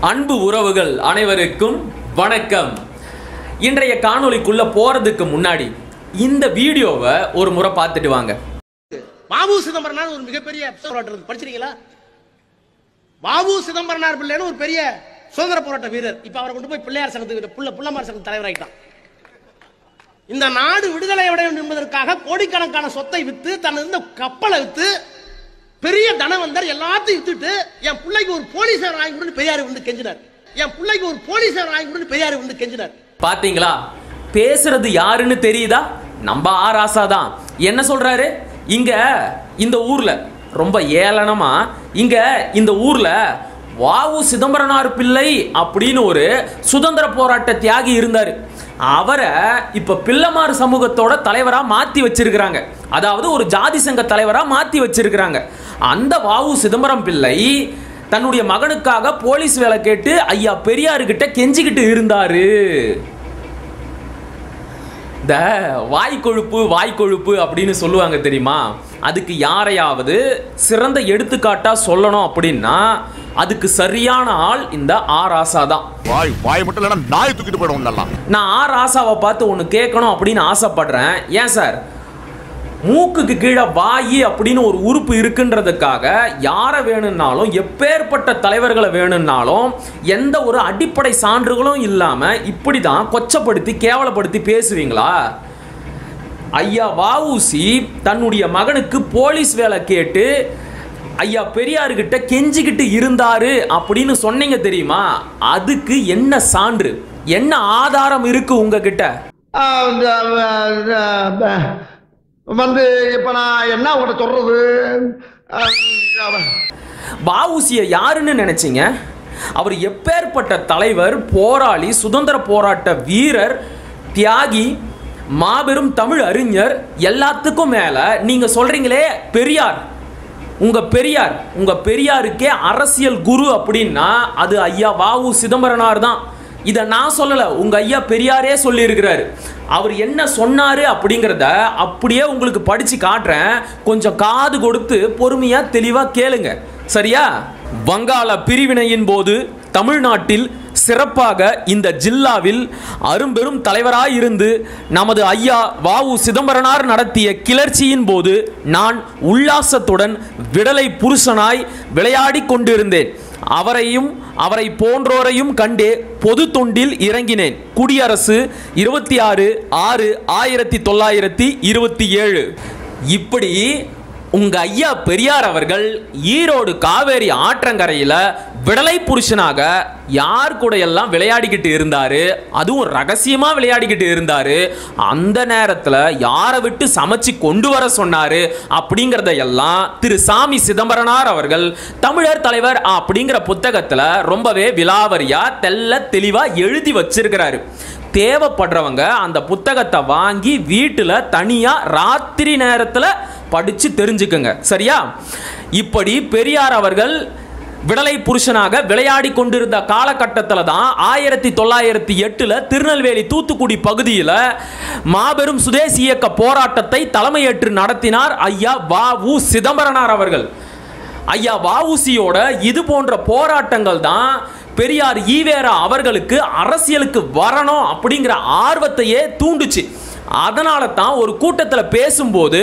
அன்பு உறவுகள் அனைவருக்கும் வணக்கம். இன்றைய காணொளிக்குள்ள போறதுக்கு முன்னாடி இந்த வீடியோவை ஒரு முறை பார்த்துட்டு வாங்க. வாவு சிதம்பரனார் ஒரு மிகப்பெரிய போராட்டம் படிச்சிருக்கீங்களா? வாவு சிதம்பரனார் பிள்ளைன்னு ஒரு பெரிய சுதந்திர போராட்ட வீரர். இப்ப அவரை கொண்டு போய் பிள்ளையார் சங்கத்துக்கு புள்ளமார் சங்க தலைவராயிட்டான். இந்த நாடு விடுதலை அடைய வேண்டும் என்பதற்காக கோடிக்கணக்கான சொத்தை வித்து தன் இருந்த கப்பலை வித்து பெரிய தனவந்தர் எல்லாத்தையும் வித்துட்டு என் பிள்ளைக்கு ஒரு போலீசார் வாங்கி கொடுத்து பெரியார் வந்து கெஞ்சினார். என் பிள்ளைக்கு ஒரு போலீசார் வாங்கி கொடுத்து பெரியார் வந்து கெஞ்சினார். பாத்தீங்களா? பேசுறது யாருன்னு தெரியுதா? நம்ம ஆர் ஆசா தான். என்ன சொல்றாரு? இங்க இந்த ஊர்ல ரொம்ப ஏளனமா இங்க இந்த ஊர்ல வாவு சிதம்பரனார் பிள்ளை அப்படின்னு ஒரு சுதந்திர போராட்ட தியாகி இருந்தாரு. அவரை இப்ப பிள்ளைமார் சமூகத்தோட தலைவரா மாத்தி வச்சிருக்கிறாங்க. அதாவது ஒரு ஜாதி சங்க தலைவரா மாத்தி வச்சிருக்கிறாங்க. அந்த வாவு சிதம்பரம் பிள்ளை தன்னுடைய மகனுக்காக போலீஸ் வேலை கேட்டு ஐயா பெரியாருக்கிட்ட கெஞ்சிக்கிட்டு இருந்தாரு. இந்த வாய்க்கொழுப்பு அப்படின்னு சொல்லுவாங்க தெரியுமா? அதுக்கு யாரையாவது சிறந்த எடுத்துக்காட்டா சொல்லணும் அப்படின்னா அதுக்கு சரியான ஆள் இந்த ஆர் ஆசா தான். நான் ஆர் ஆசாவை பார்த்து ஒன்று கேட்கணும் அப்படின்னு ஆசைப்படுறேன். ஏன் சார், மூக்குக்கு கீழே வாயி அப்படின்னு ஒரு உறுப்பு இருக்குன்றதுக்காக யாரை வேணும்னாலும் எப்பேற்பட்ட தலைவர்களை வேணும்னாலும் எந்த ஒரு அடிப்படை சான்றுகளும் இல்லாமல் இப்படி தான் கொச்சப்படுத்தி கேவலப்படுத்தி பேசுவீங்களா? ஐயா வஉசி தன்னுடைய மகனுக்கு போலீஸ் வேலை கேட்டு ஐயா பெரியாருக்கிட்ட கெஞ்சிக்கிட்டு இருந்தாரு அப்படின்னு சொன்னீங்க தெரியுமா? அதுக்கு என்ன சான்று, என்ன ஆதாரம் இருக்கு உங்ககிட்ட? வந்து இப்ப நான் என்ன உங்கள்கிட்ட சொல்றது? வஉசியை யாருன்னு நினைச்சீங்க? அவர் எப்பேற்பட்ட தலைவர், போராளி, சுதந்திர போராட்ட வீரர், தியாகி, மாபெரும் தமிழ் அறிஞர். எல்லாத்துக்கும் மேல நீங்க சொல்றீங்களே பெரியார், உங்க பெரியாருக்கே அரசியல் குரு அப்படின்னா அது ஐயா வாவு சிதம்பரனார் தான். இதை நான் சொல்லல, உங்க ஐயா பெரியாரே சொல்லி இருக்கிறாரு. அவர் என்ன சொன்னாரு அப்படிங்கிறத அப்படியே உங்களுக்கு படிச்சு காட்டுறேன். கொஞ்சம் காது கொடுத்து பொறுமையா தெளிவா கேளுங்க, சரியா? வங்காள பிரிவினையின் போது தமிழ்நாட்டில், சிறப்பாக இந்த ஜில்லாவில் அரும்பெரும் தலைவராயிருந்து நமது ஐயா வாவு சிதம்பரனார் நடத்திய கிளர்ச்சியின் போது நான் உல்லாசத்துடன் விடலை புருஷனாய் விளையாடி கொண்டிருந்தேன். அவரையும் அவரை போன்றோரையும் கண்டே பொது தொண்டில் இறங்கினேன். குடியரசு 26/6/1927. இப்படி உங்க ஐயா பெரியார் அவர்கள் ஈரோடு காவேரி ஆற்றங்கரையில விடலை புருஷனாக யார் கூட எல்லாம் விளையாடிக்கிட்டு இருந்தாரு, அதுவும் ரகசியமா விளையாடிக்கிட்டு இருந்தாரு. அந்த நேரத்தில் யாரை விட்டு சமைச்சு கொண்டு வர சொன்னாரு அப்படிங்கிறத எல்லாம் திரு சாமி சிதம்பரனார் அவர்கள் தமிழர் தலைவர் அப்படிங்கிற புத்தகத்தில் ரொம்பவே விலாவரியா தெல்ல தெளிவா எழுதி வச்சிருக்கிறாரு. தேவைப்படுறவங்க அந்த புத்தகத்தை வாங்கி வீட்டில் தனியா ராத்திரி நேரத்தில் படிச்சு தெரிஞ்சுக்குங்க, சரியா? இப்படி பெரியார் அவர்கள் விடலை புருஷனாக விளையாடி கொண்டிருந்த காலகட்டத்தில் தான் 1908 திருநெல்வேலி தூத்துக்குடி பகுதியில் மாபெரும் சுதேசி இயக்க போராட்டத்தை தலைமையேற்று நடத்தினார் ஐயா வாவு சிதம்பரனார் அவர்கள். ஐயா வஉசியோட இது போன்ற போராட்டங்கள் தான் பெரியார் ஈவேரா அவர்களுக்கு அரசியலுக்கு வரணும் அப்படிங்கிற ஆர்வத்தையே தூண்டுச்சு. அதனால தான் ஒரு கூட்டத்தில் பேசும்போது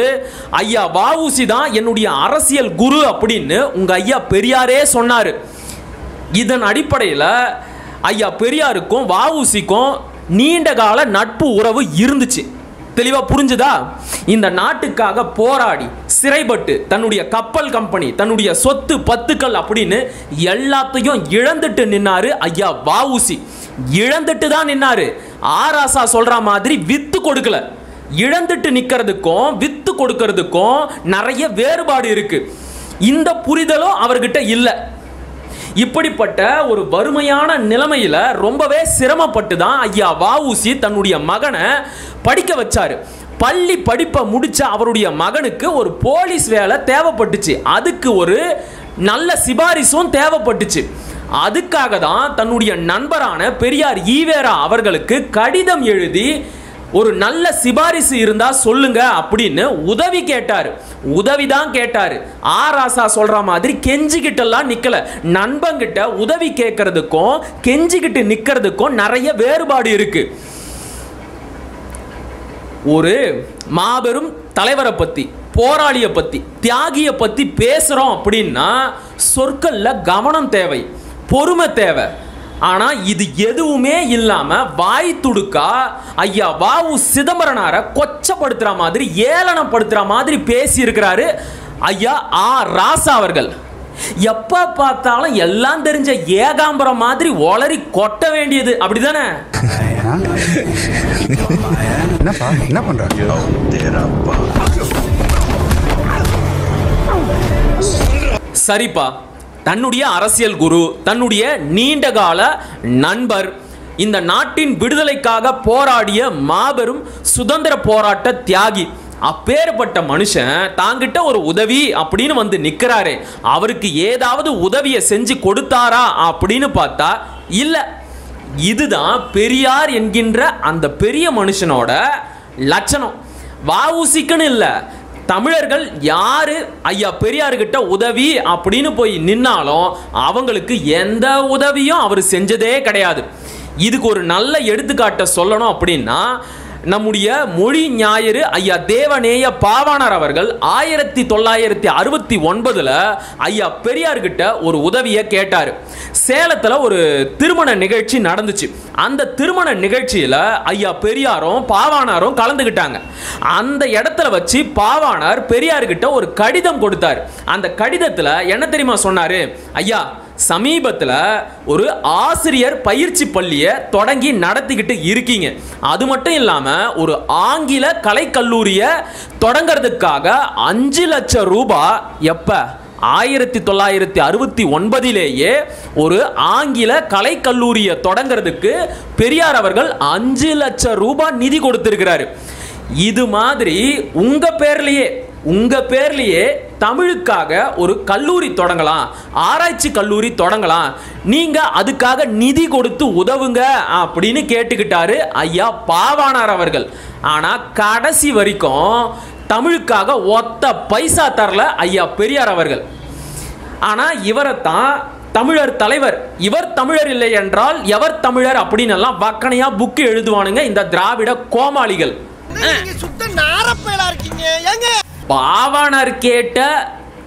ஐயா வஉசி தான் என்னுடைய அரசியல் குரு அப்படின்னு உங்க ஐயா பெரியாரே சொன்னாரு. இதன் அடிப்படையில் ஐயா பெரியாருக்கும் வஉசிக்கும் நீண்ட கால நட்பு உறவு இருந்துச்சு. தெளிவா புரிஞ்சுதா? இந்த நாட்டுக்காக போராடி சிறைப்பட்டு தன்னுடைய கப்பல் கம்பெனி, தன்னுடைய சொத்து பத்துக்கள் அப்படின்னு எல்லாத்தையும் இழந்துட்டு நின்னாரு ஐயா வஉசி. இழந்துட்டு தான் நின்னாரு. ஆர் ஆசா சொல்ற மாதிரி வித்து கொடுக்கல. இழந்துட்டு நிக்கிறதுக்கும் வித்து கொடுக்கிறதுக்கும் நிறைய வேறுபாடு இருக்கு. இந்த புரிதலும் அவர்கிட்ட இல்லை. இப்படிப்பட்ட ஒரு வறுமையான நிலைமையில ரொம்பவே சிரமப்பட்டு தான் ஐயா வஉசி தன்னுடைய மகனை படிக்க வச்சாரு. பள்ளி படிப்பை முடிச்ச அவருடைய மகனுக்கு ஒரு போலீஸ் வேலை தேவைப்பட்டுச்சு. அதுக்கு ஒரு நல்ல சிபாரிசும் தேவைப்பட்டுச்சு. அதுக்காக தான் தன்னுடைய நண்பரான பெரியார் ஈவேரா அவர்களுக்கு கடிதம் எழுதி ஒரு நல்ல சிபாரிசு இருந்தா சொல்லுங்க அப்படின்னு உதவி கேட்டாரு. உதவிதான் கேட்டாரு. ராசா சொல்ற மாதிரி கெஞ்சிக்கிட்டெல்லாம் நிக்கல. நண்பங்கிட்ட உதவி கேட்கறதுக்கும் கெஞ்சிக்கிட்டு நிக்கிறதுக்கும் நிறைய வேறுபாடு இருக்கு. ஒரு மாபெரும் தலைவரை பத்தி, போராளியை பத்தி, தியாகியை பத்தி பேசுறோம் அப்படின்னா சொற்கள்ல கவனம் தேவை, பொறுமை தேவை. ஆனா இது எதுவுமே இல்லாம வாய் துடுக்கா ஐயா வ.உ. சிதம்பரனாரை கொச்சப்படுத்துற மாதிரி, ஏளனப்படுத்துற மாதிரி பேசி இருக்கிறாரு ஐயா ராசா அவர்கள். எப்ப பார்த்தாலும் எல்லாம் தெரிஞ்ச ஏகாம்பரம் மாதிரி ஒளரி கொட்ட வேண்டியது, அப்படிதானே? என்ன பண்ற? சரிப்பா, தன்னுடைய அரசியல் குரு, தன்னுடைய நீண்டகால நண்பர், இந்த நாட்டின் விடுதலைக்காக போராடிய மாபெரும் சுதந்திர போராட்ட தியாகி, அப்பேற்பட்ட மனுஷன் தாங்கிட்ட ஒரு உதவி அப்படின்னு வந்து நிக்கிறாரே, அவருக்கு ஏதாவது உதவியை செஞ்சு கொடுத்தாரா அப்படின்னு பார்த்தா இல்ல. இதுதான் பெரியார் என்கின்ற அந்த பெரிய மனுஷனோட லட்சணம். வ.உ.சிக்குன்னு இல்ல, தமிழர்கள் யாரு ஐயா பெரியார்கிட்ட உதவி அப்படின்னு போய் நின்னாலும் அவங்களுக்கு எந்த உதவியும் அவர் செஞ்சதே கிடையாது. இதுக்கு ஒரு நல்ல எடுத்துக்காட்ட சொல்லணும் அப்படின்னா, நம்முடைய மொழி ஞாயிறு ஐயா தேவநேய பாவாணர் அவர்கள் 1969 ஐயா பெரியார்கிட்ட ஒரு உதவியை கேட்டாரு. சேலத்துல ஒரு திருமண நிகழ்ச்சி நடந்துச்சு. அந்த திருமண நிகழ்ச்சியில ஐயா பெரியாரும் பாவாணரும் கலந்துகிட்டாங்க. அந்த இடத்துல வச்சு பாவாணர் பெரியார்கிட்ட ஒரு கடிதம் கொடுத்தாரு. அந்த கடிதத்துல என்ன தெரியுமா சொன்னாரு? ஐயா, சமீபத்தில் ஒரு ஆசிரியர் பயிற்சி பள்ளியை தொடங்கி நடத்திக்கிட்டு இருக்கீங்க. அது மட்டும் இல்லாமல் ஒரு ஆங்கில கலைக்கல்லூரியை தொடங்கிறதுக்காக 5 லட்சம் ரூபாய் எப்ப 1969 ஒரு ஆங்கில கலைக்கல்லூரியை தொடங்கிறதுக்கு பெரியார் அவர்கள் 5 லட்சம் ரூபாய் நிதி கொடுத்திருக்கிறாரு. இது மாதிரி உங்க பேர்லயே தமிழுக்காக ஒரு கல்லூரி தொடங்கலாம், ஆராய்ச்சி கல்லூரி தொடங்கலாம், நீங்க அதுக்காக நிதி கொடுத்து உதவுங்க அப்படின்னு கேட்டுக்கிட்டாரு ஐயா பாவாணர் அவர்கள். ஆனா கடைசி வரைக்கும் தமிழுக்காக ஒத்த பைசா தரல ஐயா பெரியார் அவர்கள். ஆனா இவரைத்தான் தமிழர் தலைவர், இவர் தமிழர் இல்லை என்றால் எவர் தமிழர் அப்படின்னு எல்லாம் வக்கனையா புக்கு எழுதுவானுங்க இந்த திராவிட கோமாளிகள். பாவாணர் கேட்ட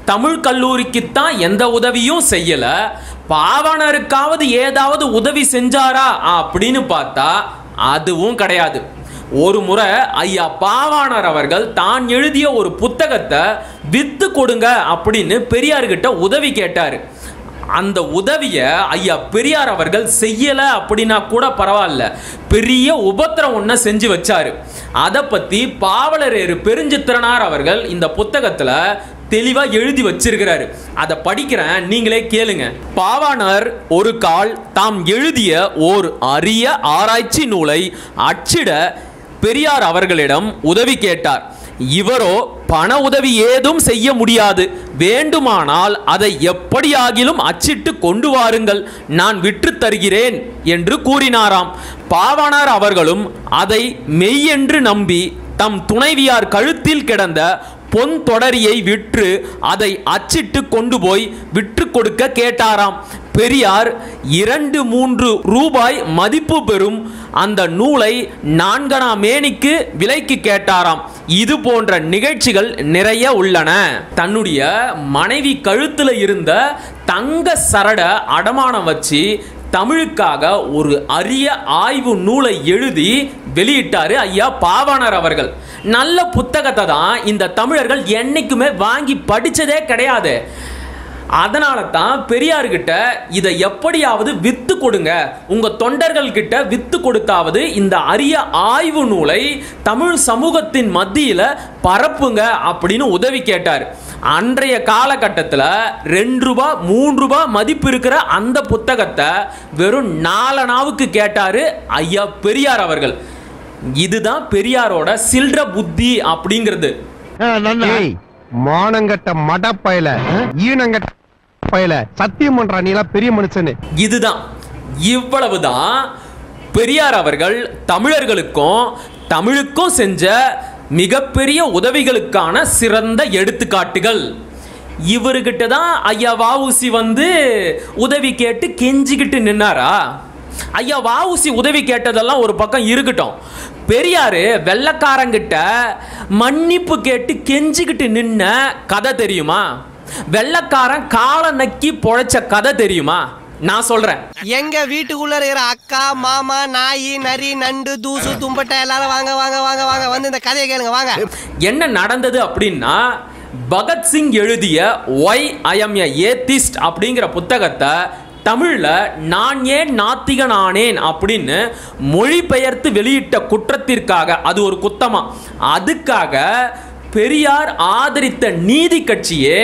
தமிழ் கல்லூரிக்குத்தான் எந்த உதவியும் செய்யல. பாவாணருக்காவது ஏதாவது உதவி செஞ்சாரா அப்படின்னு பார்த்தா அதுவும் கிடையாது. ஒரு முறை ஐயா பாவாணர் அவர்கள் தான் எழுதிய ஒரு புத்தகத்தை வித்து கொடுங்க அப்படின்னு பெரியார்கிட்ட உதவி கேட்டாரு. அந்த உதவியை ஐயா பெரியார் அவர்கள் செய்யல அப்படின்னா கூட பரவாயில்ல, பெரிய உபத்திரம் ஒன்ன செஞ்சு வச்சாரு. அதை பத்தி பாவலரேறு பெருஞ்சித்திரனார் அவர்கள் இந்த புத்தகத்துல தெளிவா எழுதி வச்சிருக்கிறாரு. அதை படிக்கிறேன், நீங்களே கேளுங்க. பாவாணர் ஒரு கால் தாம் எழுதிய ஓர் அரிய ஆராய்ச்சி நூலை அச்சிட பெரியார் அவர்களிடம் உதவி கேட்டார். இவரோ பண உதவி ஏதும் செய்ய முடியாது, வேண்டுமானால் அதை எப்படியாகிலும் அச்சிட்டு கொண்டு வாருங்கள், நான் விற்று தருகிறேன் என்று கூறினாராம். பாவாணர் அவர்களும் அதை மெய்யென்று நம்பி தம் துணைவியார் கழுத்தில் கிடந்த பொன் தொடரியை விற்று அதை அச்சிட்டு கொண்டு போய் விற்று கொடுக்க கேட்டாராம். பெரியார் 2-3 ரூபாய் மதிப்பு பெறும் அந்த நூலை 4 மேனிக்கு விலைக்கு கேட்டாராம். இது போன்ற நிகழ்ச்சிகள் நிறைய உள்ளன. தன்னுடைய மனைவி கழுத்துல இருந்த தங்க சரட அடமானம் வச்சு தமிழுக்காக ஒரு அரிய ஆய்வு நூலை எழுதி வெளியிட்டாரு ஐயா பாவாணர் அவர்கள். நல்ல புத்தகத்தை தான் இந்த தமிழர்கள் என்னைக்குமே வாங்கி படிச்சதே கிடையாது. அதனால தான் பெரியார்கிட்ட இதை எப்படியாவது வித்து கொடுங்க, உங்க தொண்டர்கள் கிட்ட வித்து கொடுத்தாவது இந்த அரிய ஆய்வு நூலை தமிழ் சமூகத்தின் மத்தியில பரப்புங்க அப்படின்னு உதவி கேட்டார். அன்றைய காலகட்டத்தில் 2 ரூபாய் 3 ரூபாய் மதிப்பு இருக்கிற அந்த புத்தகத்தை வெறும் 4 அணாவுக்கு கேட்டாரு ஐயா பெரியார் அவர்கள். இதுதான் பெரியாரோட சில்ற புத்தி அப்படிங்கிறது. மானங்கட்ட மடப்பயல, ஈனங்கட்ட பயல, சத்தியம் பண்ற நீலா பெரிய மனுஷனு. இதுதான், இவ்வளவுதான் பெரியார் அவர்கள் தமிழர்களுக்கும் தமிழுக்கும் செஞ்ச மிகப்பெரிய உதவிகளுக்கான சிறந்த எடுத்துக்காட்டுகள். இவர்கிட்ட தான் ஐயா வஉசி வந்து உதவி கேட்டு கெஞ்சிக்கிட்டு நின்னாரா? ஐயா வஉசி உதவி கேட்டதெல்லாம் ஒரு பக்கம் இருக்கட்டும், பெரியாரு வெள்ளக்காரங்கிட்ட மன்னிப்பு கேட்டு கெஞ்சிக்கிட்டு நின்ன கதை தெரியுமா? வெள்ளக்காரன் காலை நக்கி பொழைச்ச கதை தெரியுமா? நான் சொல்றேன். எங்க வீட்டுக்குள்ள இருக்கிற அக்கா மாமா நாய் நரி நண்டு தூசு தும்பட்டை எல்லாரும் வாங்க வாங்க வாங்க வாங்க வந்து இந்த கதையை கேளுங்க வாங்க. என்ன நடந்தது அப்படின்னா, பகத்சிங் எழுதிய why I am a atheist அப்படிங்கிற புத்தகத்தை தமிழ்ல நான் ஏன் நாத்திகன் ஆனேன் அப்படின்னு மொழிபெயர்த்து வெளியிட்ட குற்றத்திற்காக, அது ஒரு குத்தமா, அதுக்காக பெரியார் ஆதரித்த நீதி கட்சியே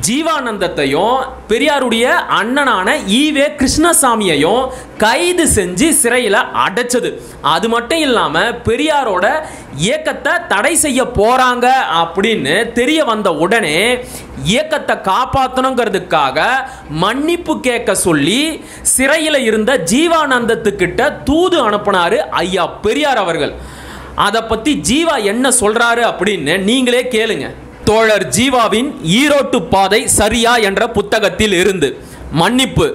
ஜீவானந்தத்தையும் பெரியாருடைய அண்ணனான ஈவே கிருஷ்ணசாமியையும் கைது செஞ்சு சிறையில் அடைச்சது. அது மட்டும் இல்லாமல் பெரியாரோட இயக்கத்தை தடை செய்ய போறாங்க அப்படின்னு தெரிய வந்த உடனே இயக்கத்தை காப்பாற்றணுங்கிறதுக்காக மன்னிப்பு கேட்க சொல்லி சிறையில் இருந்த ஜீவானந்தத்துக்கிட்ட தூது அனுப்பினாரு ஐயா பெரியார் அவர்கள். அதை பற்றி ஜீவா என்ன சொல்றாரு அப்படின்னு நீங்களே கேளுங்க. தோழர் ஜீவாவின் ஈரோட்டு பாதை சரியா என்ற புத்தகத்தில் இருந்து. மன்னிப்பு.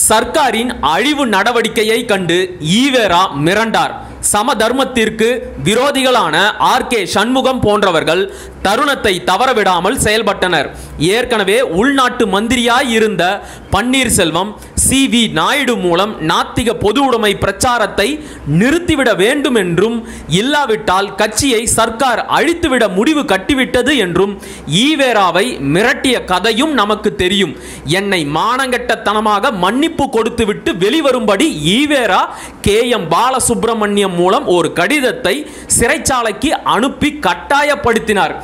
சர்க்காரின் அழிவு நடவடிக்கையை கண்டு ஈவேரா மிரண்டார். சமதர்மத்திற்கு விரோதிகளான ஆர்.கே. சண்முகம் போன்றவர்கள் தருணத்தை தவறவிடாமல் செயல்பட்டனர். ஏற்கனவே உள்நாட்டு மந்திரியாய் இருந்த பன்னீர்செல்வம் சி.வி. நாயுடு மூலம் நாத்திக பொது உடைமை பிரச்சாரத்தை நிறுத்திவிட வேண்டும் என்றும், இல்லாவிட்டால் கட்சியை சர்க்கார் அழித்துவிட முடிவு கட்டிவிட்டது என்றும் ஈவேராவை மிரட்டிய கதையும் நமக்கு தெரியும். என்னை மானங்கெட்டத்தனமாக மன்னிப்பு கொடுத்துவிட்டு வெளிவரும்படி ஈவேரா கே.எம். பாலசுப்ரமணியம் மூலம் ஒரு கடிதத்தை சிறைச்சாலைக்கு அனுப்பி கட்டாயப்படுத்தினார்.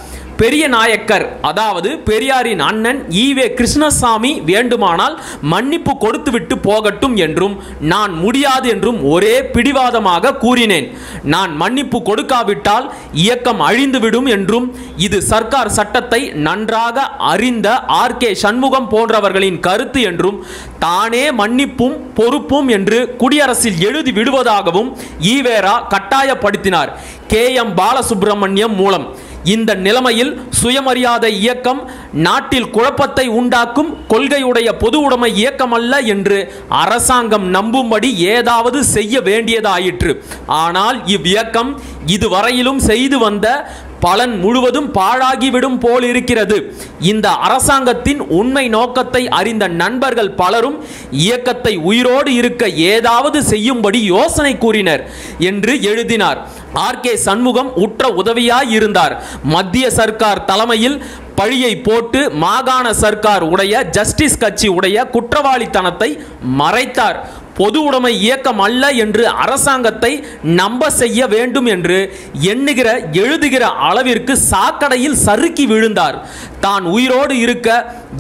பெரிய நாயக்கர், அதாவது பெரியாரின் அண்ணன் ஈவே கிருஷ்ணசாமி வேண்டுமானால் மன்னிப்பு கொடுத்துவிட்டு போகட்டும் என்றும் நான் முடியாது என்றும் ஒரே பிடிவாதமாக கூறினேன். நான் மன்னிப்பு கொடுக்காவிட்டால் இயக்கம் அழிந்துவிடும் என்றும், இது சர்க்கார் சட்டத்தை நன்றாக அறிந்த ஆர்.கே. சண்முகம் போன்றவர்களின் கருத்து என்றும், தானே மன்னிப்பும் பொறுப்பும் என்று குடியரசில் எழுதி விடுவதாகவும் ஈவேரா கட்டாயப்படுத்தினார் கே.எம். பாலசுப்ரமணியம் மூலம். இந்த நிலைமையில் சுயமரியாதை இயக்கம் நாட்டில் குழப்பத்தை உண்டாக்கும் கொள்கையுடைய பொது உடைமை இயக்கம் அல்ல என்று அரசாங்கம் நம்பும்படி ஏதாவது செய்ய வேண்டியதாயிற்று. ஆனால் இவ்வியக்கம் இதுவரையிலும் செய்து வந்த பலன் முழுவதும் பாழாகிவிடும் போல் இருக்கிறது. இந்த அரசாங்கத்தின் உண்மை நோக்கத்தை அறிந்த நண்பர்கள் பலரும் இயக்கத்தை உயிரோடு இருக்க ஏதாவது செய்யும்படி யோசனை கூறினர் என்று எழுதினார். ஆர்.கே. சண்முகம் உற்ற உதவியாய் இருந்தார். மத்திய சர்க்கார் தலைமையில் பழியை போட்டு மாகாண சர்க்கார் உடைய ஜஸ்டிஸ் கட்சி உடைய குற்றவாளித்தனத்தை மறைத்தார். பொது உடைமை இயக்கம் அல்ல என்று அரசாங்கத்தை நம்ப செய்ய வேண்டும் என்று எண்ணுகிற எழுதுகிற அளவிற்கு சாக்கடையில் சறுக்கி விழுந்தார். தான் உயிரோடு இருக்க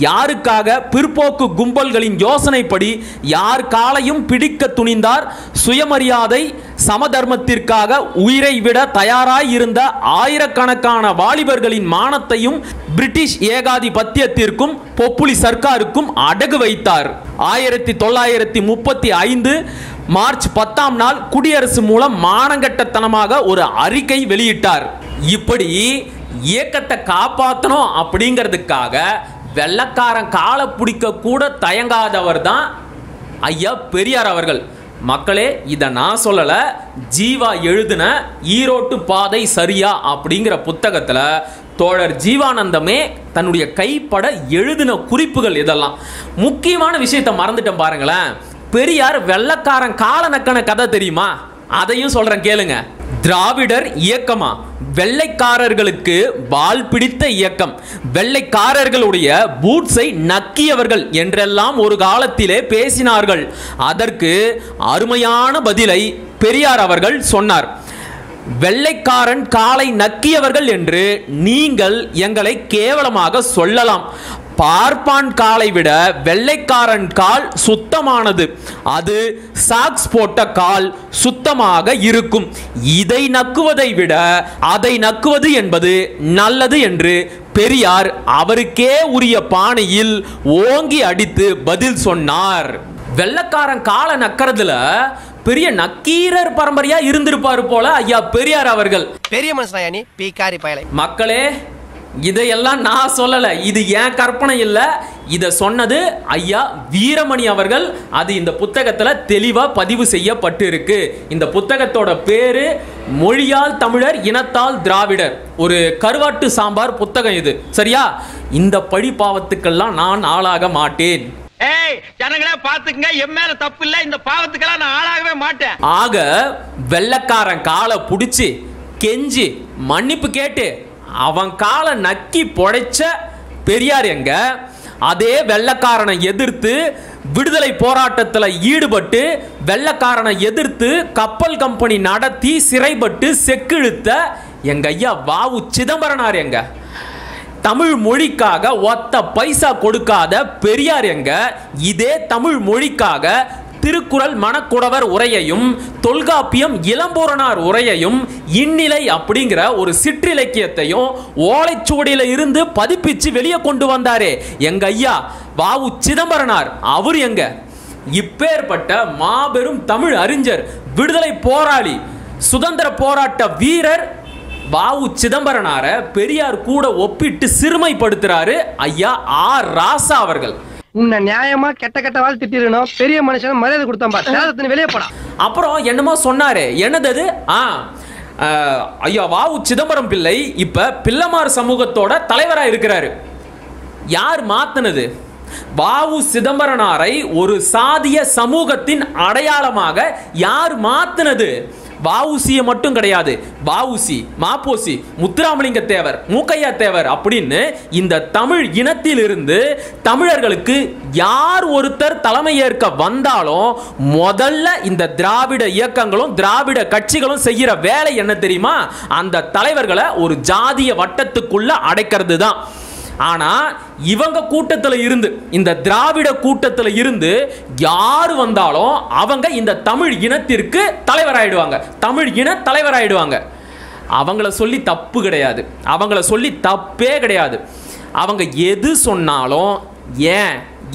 யாருக்காக பிற்போக்கு கும்பல்களின் யோசனைப்படி யார் காலையும் பிடிக்க துணிந்தார். சுயமரியாதை சமதர்மத்திற்காக உயிரை விட தயாராய் இருந்த ஆயிரக்கணக்கான வாலிபர்களின் மானத்தையும் பிரிட்டிஷ் ஏகாதிபத்தியத்திற்கும் பொப்புலி சர்க்காருக்கும் அடகு வைத்தார். 1935 மார்ச் 10ஆம் நாள் குடியரசு மூலம் மானங்கெட்டத்தனமாக ஒரு அறிக்கை வெளியிட்டார். இப்படி இயக்கத்தை காப்பாற்றணும் அப்படிங்கிறதுக்காக வெள்ளக்காரன் காலை பிடிக்க கூட தயங்காதவர் தான் ஐயா பெரியார் அவர்கள். மக்களே, இதை நான் சொல்லலை, ஜீவா எழுதின ஈரோட்டு பாதை சரியா அப்படிங்கிற புத்தகத்தில் தோழர் ஜீவானந்தமே தன்னுடைய கைப்பட எழுதின குறிப்புகள். இதெல்லாம் முக்கியமான விஷயத்தை மறந்துட்டேன் பாருங்களேன். பெரியார் வெள்ளக்காரன் கால நக்கன கதை தெரியுமா? அதையும் சொல்றேன் கேளுங்க. திராவிடர் இயக்கமா? வெள்ளைக்காரர்களுக்கு வால் பிடித்த இயக்கம், வெள்ளைக்காரர்களுடைய பூட்ஸை நக்கியவர்கள் என்றெல்லாம் ஒரு காலத்திலே பேசினார்கள். அதற்கு அருமையான பதிலை பெரியார் அவர்கள் சொன்னார். வெள்ளைக்காரன் காலை நக்கியவர்கள் என்று நீங்கள் எங்களை கேவலமாக சொல்லலாம். பார்ப்பான் காலை விட வெள்ளைக்காரன் கால் சுத்தமானது. அது சாக்ஸ் போட்ட கால் சுத்தமாக இருக்கும். இதை நக்குவதை விட அதை நக்குவது என்பது நல்லது என்று பெரியார் அவருக்கே உரிய பாணியில் ஓங்கி அடித்து பதில் சொன்னார். வெள்ளைக்காரன் காலை நக்கிறதுல பெரிய நக்கீரர் பரம்பரையா இருந்திருப்பாரு போல ஐயா பெரியார் அவர்கள். பெரிய மனுஷனா நீ பீக்காரி பயலை. மக்களே, இதையெல்லாம் நான் சொல்லல, இது ஏன் கற்பனை இல்ல, இத சொன்னது ஐயா வீரமணி அவர்கள். அது இந்த புத்தகத்துல தெளிவா பதிவு செய்யப்பட்டு இருக்கு. இந்த புத்தகத்தோட பேரு மொழியால் தமிழர், இனத்தால் திராவிடர், ஒரு கருவாட்டு சாம்பார் புத்தகம் இது. சரியா? இந்த பழி பாவத்துக்கெல்லாம் நான் ஆளாக மாட்டேன். ஏய் ஜனங்களே பாத்துக்கங்க, என் மேல தப்பு இல்ல, இந்த பாவத்துக்கெல்லாம் நான் ஆளாகவே மாட்டேன். ஆக வெள்ளக்காரன் காலை புடிச்சு கெஞ்சி மன்னிப்பு கேட்டு அவன் காலை நக்கி பொழைச்ச பெரியார் எங்க? அதே வெள்ளக்காரனை எதிர்த்து விடுதலை போராட்டத்தில் ஈடுபட்டு வெள்ளக்காரனை எதிர்த்து கப்பல் கம்பெனி நடத்தி சிறைப்பட்டு செக்கிழுத்த எங்க ஐயா வாவு சிதம்பரனார் எங்க? தமிழ் மொழிக்காக ஒத்த பைசா கொடுக்காத பெரியார் எங்க? இதே தமிழ் மொழிக்காக திருக்குறள் மணக்குடவர் உரையையும் தொல்காப்பியம் இளம்பூரணார் உரையையும் இந்நிலை அப்படிங்கிற ஒரு சிற்றிலக்கியத்தையும் ஓலைச்சுவடியில இருந்து பதிப்பிச்சு வெளியே கொண்டு வந்தாரே எங்க ஐயா வாவு சிதம்பரனார், அவர் எங்க? இப்பேற்பட்ட மாபெரும் தமிழ் அறிஞர், விடுதலை போராளி, சுதந்திர போராட்ட வீரர் வாவு சிதம்பரனார பெரியார் கூட ஒப்பிட்டு சிறுமைப்படுத்துறாரு ஐயா ஆர் ராசா அவர்கள். உன்னை நியாயமா கெட்ட கெட்ட வாழ் திட்டிரணும், பெரிய மனுஷன் மரியாதை கொடுத்தான் பாரு, சேதத்தின் வெளியே போடா. அப்புறம் என்னமோ சொன்னாரு, என்னது? ஐயா வாவு சிதம்பரம் பிள்ளை இப்ப பிள்ளைமார் சமூகத்தோட தலைவரா இருக்கிறாரு. யார் மாத்தினது? வாவு சிதம்பரனாரை ஒரு சாதிய சமூகத்தின் அடையாளமாக யார் மாத்தினது? வாவுசிய மட்டும் கிடையாது, வாவுசி, மாப்போசி, முத்துராமலிங்க தேவர், மூக்கையா தேவர் அப்படின்னு இந்த தமிழ் இனத்திலிருந்து தமிழர்களுக்கு யார் ஒருத்தர் தலைமை ஏற்க வந்தாலும் முதல்ல இந்த திராவிட இயக்கங்களும் திராவிட கட்சிகளும் செய்யற வேலை என்ன தெரியுமா? அந்த தலைவர்களை ஒரு ஜாதிய வட்டத்துக்குள்ள அடைக்கிறது தான். ஆனா இவங்க கூட்டத்தில் இருந்து, இந்த திராவிட கூட்டத்தில் இருந்து யார் வந்தாலும் அவங்க இந்த தமிழ் இனத்திற்கு தலைவராயிடுவாங்க, தமிழ் இன தலைவராயிடுவாங்க. அவங்கள சொல்லி தப்பு கிடையாது, அவங்கள சொல்லி தப்பே கிடையாது. அவங்க எது சொன்னாலும் ஏன்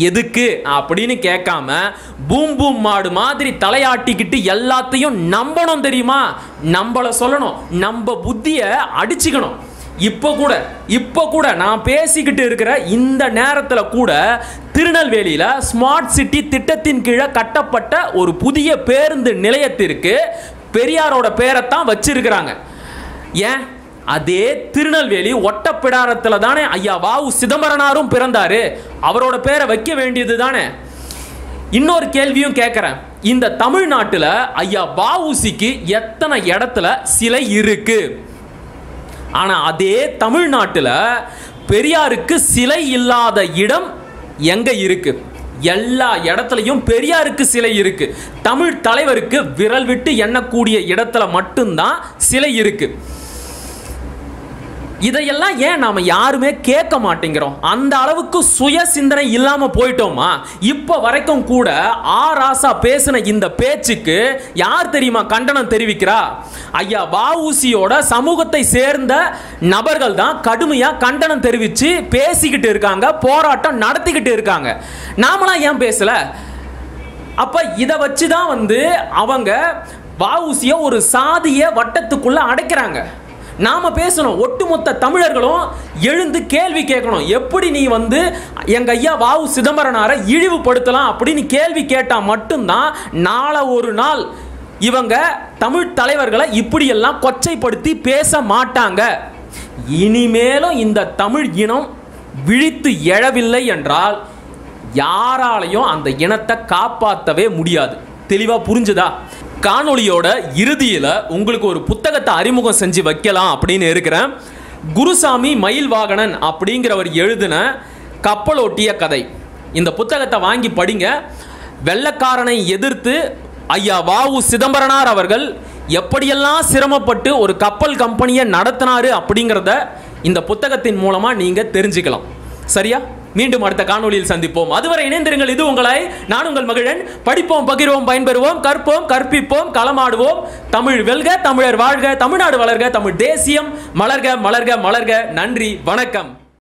எதுக்கு அப்படின்னு கேட்காம பூம் பூம் மாடு மாதிரி தலையாட்டிக்கிட்டு எல்லாத்தையும் நம்பணும் தெரியுமா? நம்மள சொல்லணும், நம்ம புத்திய அடிச்சுக்கணும். இப்போ கூட நான் பேசிக்கிட்டு இருக்கிற இந்த நேரத்தில் கூட திருநெல்வேலியில் ஸ்மார்ட் சிட்டி திட்டத்தின் கீழே கட்டப்பட்ட ஒரு புதிய பேருந்து நிலையத்திற்கு பெரியாரோட பேரைத்தான் வச்சிருக்கிறாங்க. ஏன்? அதே திருநெல்வேலி ஒட்டப்பிடாரத்தில் தானே ஐயா வாவு சிதம்பரனாரும் பிறந்தாரு, அவரோட பேரை வைக்க வேண்டியது தானே. இன்னொரு கேள்வியும் கேட்கிறேன், இந்த தமிழ்நாட்டில் ஐயா வாவுசிக்கு எத்தனை இடத்துல சிலை இருக்கு? ஆனா அதே தமிழ்நாட்டில் பெரியாருக்கு சிலை இல்லாத இடம் எங்க இருக்கு? எல்லா இடத்துலையும் பெரியாருக்கு சிலை இருக்கு. தமிழ் தலைவருக்கு விரல் விட்டு எண்ணக்கூடிய இடத்துல மட்டும்தான் சிலை இருக்கு. இதையெல்லாம் ஏன் நாம யாருமே கேட்க மாட்டேங்கிறோம்? அந்த அளவுக்கு சுய சிந்தனை இல்லாம போயிட்டோமா? இப்ப வரைக்கும் கூட ஆர் ராசா பேசின இந்த பேச்சுக்கு யார் தெரியுமா கண்டனம் தெரிவிக்கிறா? ஐயா வாவுசியோட சமூகத்தை சேர்ந்த நபர்கள் தான் கடுமையா கண்டனம் தெரிவிச்சு பேசிக்கிட்டு இருக்காங்க, போராட்டம் நடத்திக்கிட்டு இருக்காங்க. நாமளாம் ஏன் பேசல? அப்ப இதை வச்சுதான் அவங்க வாவுசிய ஒரு சாதிய வட்டத்துக்குள்ள அடைக்கிறாங்க. நாம பேசணும், ஒட்டுமொத்த தமிழர்களும் எழுந்து கேள்வி கேட்கணும். எப்படி நீ எங்க ஐயா வாவு சிதம்பரனாரை இழிவுபடுத்தலாம் அப்படின்னு கேள்வி கேட்டா மட்டும்தான் நாளை ஒரு நாள் இவங்க தமிழ் தலைவர்களை இப்படியெல்லாம் கொச்சைப்படுத்தி பேச மாட்டாங்க. இனிமேலும் இந்த தமிழ் இனம் விழித்து எழவில்லை என்றால் யாராலையும் அந்த இனத்தை காப்பாற்றவே முடியாது. தெளிவா புரிஞ்சுதா? காணொளியோட இறுதியில் உங்களுக்கு ஒரு புத்தகத்தை அறிமுகம் செஞ்சு வைக்கலாம் அப்படின்னு இருக்கிறேன். குருசாமி மயில்வாகனன் அப்படிங்கிறவர் எழுதின கப்பலோட்டிய கதை. இந்த புத்தகத்தை வாங்கி படிங்க. வெள்ளக்காரனை எதிர்த்து ஐயா வாவு சிதம்பரனார் அவர்கள் எப்படியெல்லாம் சிரமப்பட்டு ஒரு கப்பல் கம்பெனியை நடத்தினாரு அப்படிங்கிறத இந்த புத்தகத்தின் மூலமா நீங்க தெரிஞ்சுக்கலாம். சரியா? மீண்டும் அடுத்த காணொளியில் சந்திப்போம். அதுவரை இணைந்திருங்கள். இது உங்களை நான் உங்கள் மகிழன். படிப்போம், பகிர்வோம், பயன்பெறுவோம், கற்போம், கற்பிப்போம், களமாடுவோம். தமிழ் வெல்க, தமிழர் வாழ்க, தமிழ்நாடு வளர்க, தமிழ் தேசியம் மலர்க, மலர்க, மலர்க. நன்றி, வணக்கம்.